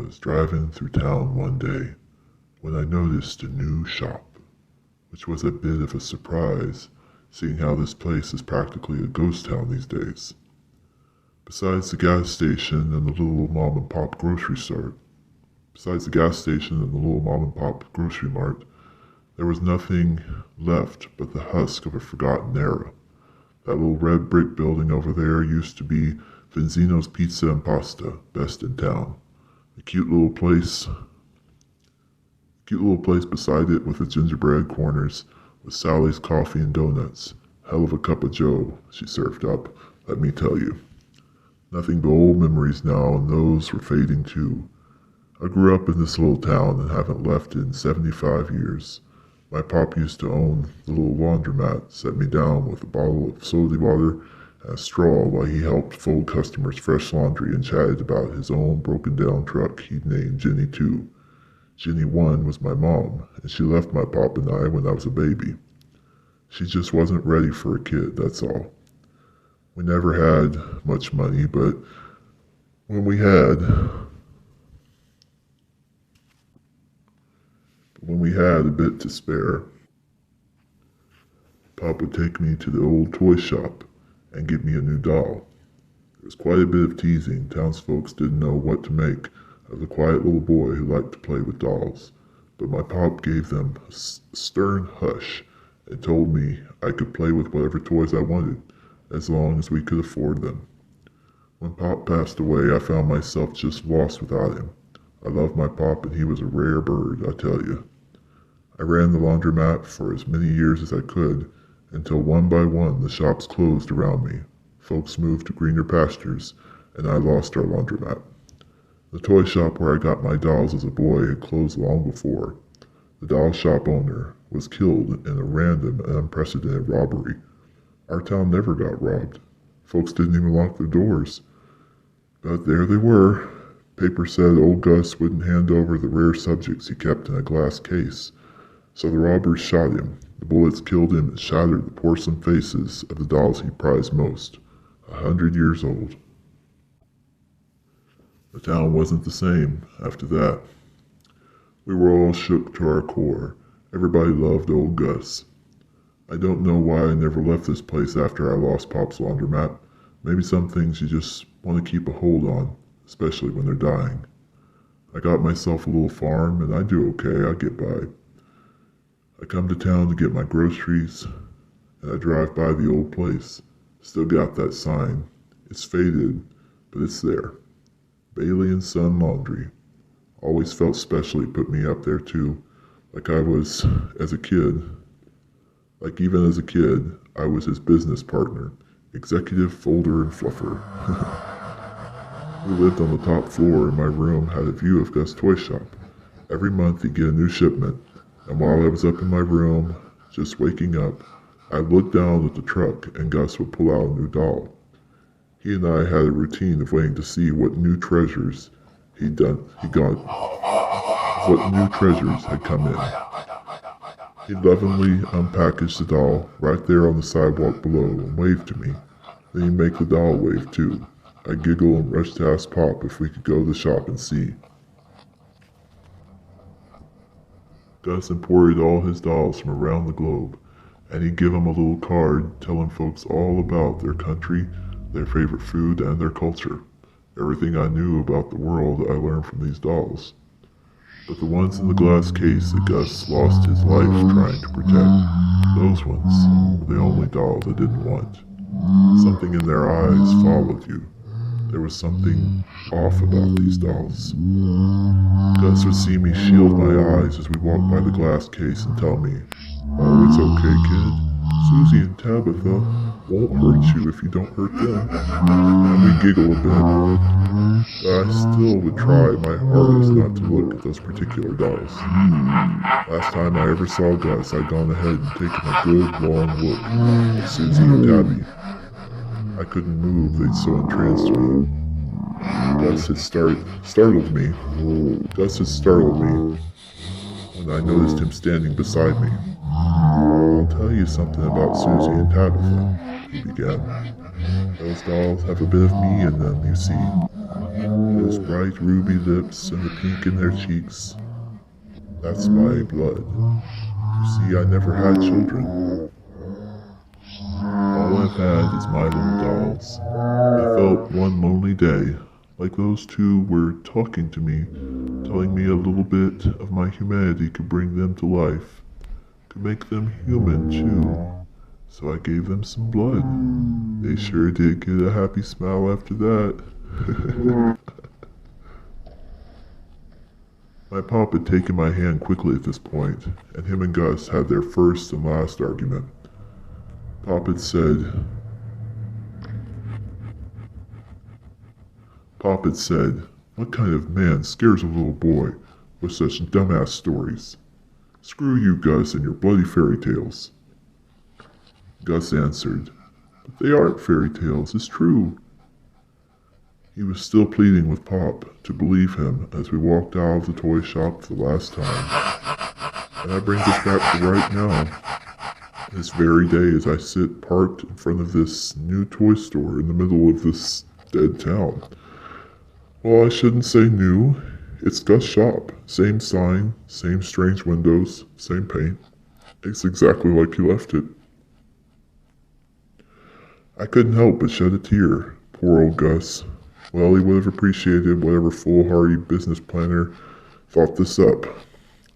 was driving through town one day when I noticed a new shop, which was a bit of a surprise, seeing how this place is practically a ghost town these days. Besides the gas station and the little mom-and-pop grocery mart, there was nothing left but the husk of a forgotten era. That little red brick building over there used to be Vinzino's Pizza and Pasta, best in town. A cute little place beside it with its gingerbread corners with Sally's coffee and donuts. Hell of a cup of joe she served up, let me tell you. Nothing but old memories now, and those were fading too. I grew up in this little town and haven't left it in 75 years. My pop used to own the little laundromat, set me down with a bottle of soda water and a straw while he helped fold customers' fresh laundry and chatted about his own broken-down truck he'd named Jenny 2. Jenny 1 was my mom, and she left my pop and I when I was a baby. She just wasn't ready for a kid, that's all. We never had much money, but when we had a bit to spare, Pop would take me to the old toy shop and give me a new doll. There was quite a bit of teasing. Townsfolk didn't know what to make of the quiet little boy who liked to play with dolls, but my pop gave them a stern hush and told me I could play with whatever toys I wanted, as long as we could afford them. When Pop passed away, I found myself just lost without him. I loved my pop, and he was a rare bird, I tell you. I ran the laundromat for as many years as I could, until one by one the shops closed around me. Folks moved to greener pastures, and I lost our laundromat. The toy shop where I got my dolls as a boy had closed long before. The doll shop owner was killed in a random and unprecedented robbery. Our town never got robbed. Folks didn't even lock their doors. But there they were. Paper said old Gus wouldn't hand over the rare subjects he kept in a glass case. So the robbers shot him. The bullets killed him and shattered the porcelain faces of the dolls he prized most. 100 years old. The town wasn't the same after that. We were all shook to our core. Everybody loved old Gus. I don't know why I never left this place after I lost Pop's laundromat. Maybe some things you just want to keep a hold on, especially when they're dying. I got myself a little farm, and I do okay. I get by. I come to town to get my groceries, and I drive by the old place. Still got that sign. It's faded, but it's there. Bailey and Son Laundry. Always felt special he put me up there too, like I was as a kid. Like even as a kid, I was his business partner, executive folder and fluffer. We lived on the top floor, and my room had a view of Gus' toy shop. Every month he'd get a new shipment, and while I was up in my room, just waking up, I'd look down at the truck and Gus would pull out a new doll. He and I had a routine of waiting to see what new treasures had come in. He'd lovingly unpackage the doll right there on the sidewalk below and wave to me. Then he'd make the doll wave too. I'd giggle and rush to ask Pop if we could go to the shop and see. Gus imported all his dolls from around the globe, and he'd give them a little card telling folks all about their country, their favorite food, and their culture. Everything I knew about the world I learned from these dolls. But the ones in the glass case that Gus lost his life trying to protect, those ones were the only doll that didn't want. Something in their eyes followed you. There was something off about these dolls. Gus would see me shield my eyes as we walked by the glass case and tell me, "Oh, it's okay, kid. Susie and Tabitha won't hurt you if you don't hurt them." And we giggle a bit. But I still would try my hardest not to look at those particular dolls. Last time I ever saw Gus, I'd gone ahead and taken a good long look at Susie and Tabby. I couldn't move, they'd so entranced me. Gus had startled me when I noticed him standing beside me. "I'll tell you something about Susie and Tabitha," he began. Those dolls have a bit of me in them, you see. Those bright ruby lips and the pink in their cheeks. That's my blood. You see, I never had children. All I've had is my little dolls. I felt one lonely day, like those two were talking to me, telling me a little bit of my humanity could bring them to life, could make them human too. So I gave them some blood. They sure did get a happy smile after that. My pop had taken my hand quickly at this point, and him and Gus had their first and last argument. Pop had said, "What kind of man scares a little boy with such dumbass stories? Screw you, Gus, and your bloody fairy tales." Gus answered, "But they aren't fairy tales, it's true." He was still pleading with Pop to believe him as we walked out of the toy shop for the last time. And that brings us back to right now. This very day as I sit parked in front of this new toy store in the middle of this dead town. Well, I shouldn't say new. It's Gus' shop. Same sign, same strange windows, same paint. It's exactly like he left it. I couldn't help but shed a tear. Poor old Gus. Well, he would have appreciated whatever foolhardy business planner thought this up.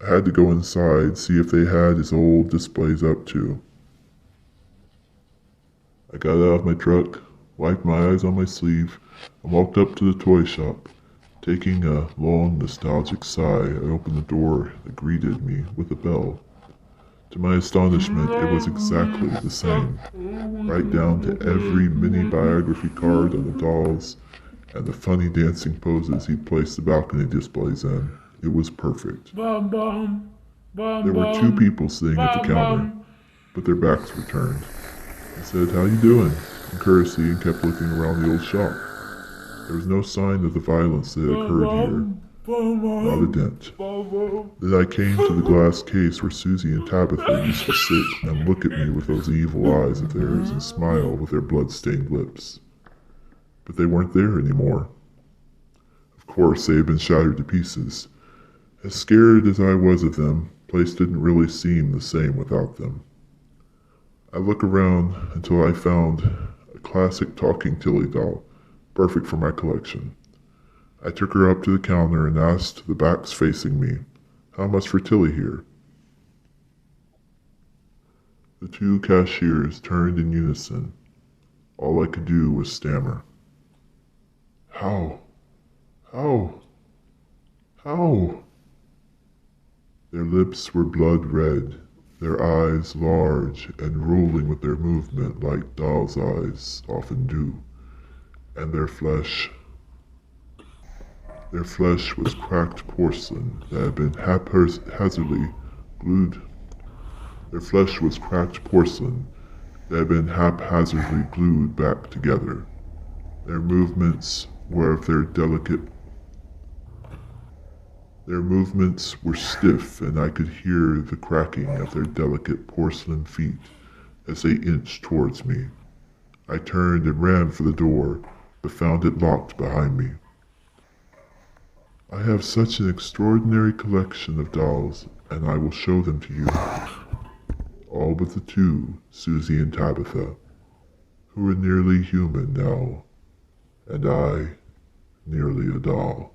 I had to go inside, see if they had his old displays up too. I got out of my truck, wiped my eyes on my sleeve, and walked up to the toy shop. Taking a long, nostalgic sigh, I opened the door that greeted me with a bell. To my astonishment, it was exactly the same, right down to every mini biography card on the dolls and the funny dancing poses he'd placed the balcony displays in. It was perfect. There were two people sitting at the counter, but their backs were turned. I said, "How you doing?" in courtesy and kept looking around the old shop. There was no sign of the violence that had occurred here. Not a dent. Then I came to the glass case where Susie and Tabitha used to sit and look at me with those evil eyes of theirs and smile with their blood-stained lips. But they weren't there anymore. Of course, they had been shattered to pieces. As scared as I was of them, the place didn't really seem the same without them. I looked around until I found a classic talking Tilly doll, perfect for my collection. I took her up to the counter and asked the backs facing me, "How much for Tilly here?" The two cashiers turned in unison. All I could do was stammer. How? How? Their lips were blood red, their eyes large and rolling with their movement like dolls' eyes often do, and their flesh was cracked porcelain that had been haphazardly glued. Their flesh was cracked porcelain that had been haphazardly glued back together. Their movements were stiff, and I could hear the cracking of their delicate porcelain feet as they inched towards me. I turned and ran for the door, but found it locked behind me. "I have such an extraordinary collection of dolls, and I will show them to you." All but the two, Susie and Tabitha, who were nearly human now, and I nearly a doll.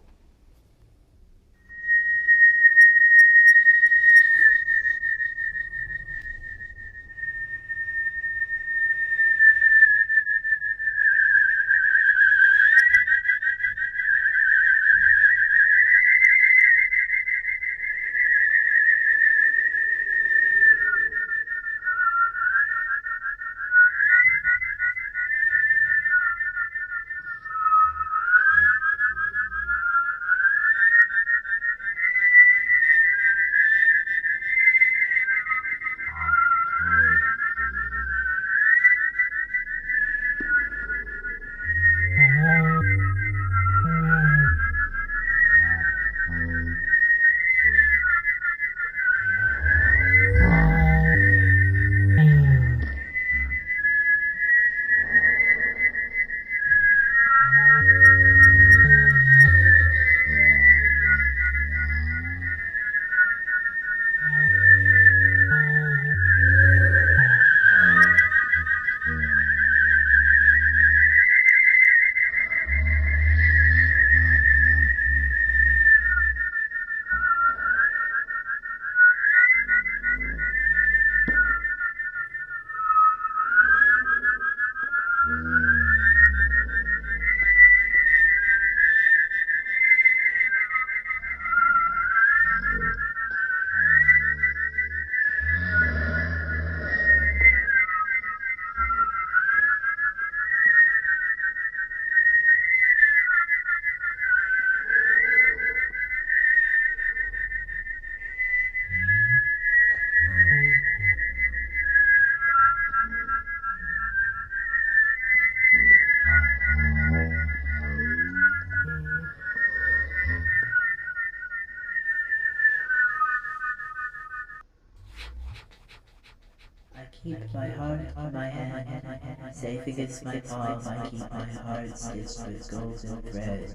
my heart in my hand, safe against my palm, I keep my heart stitched with golden thread.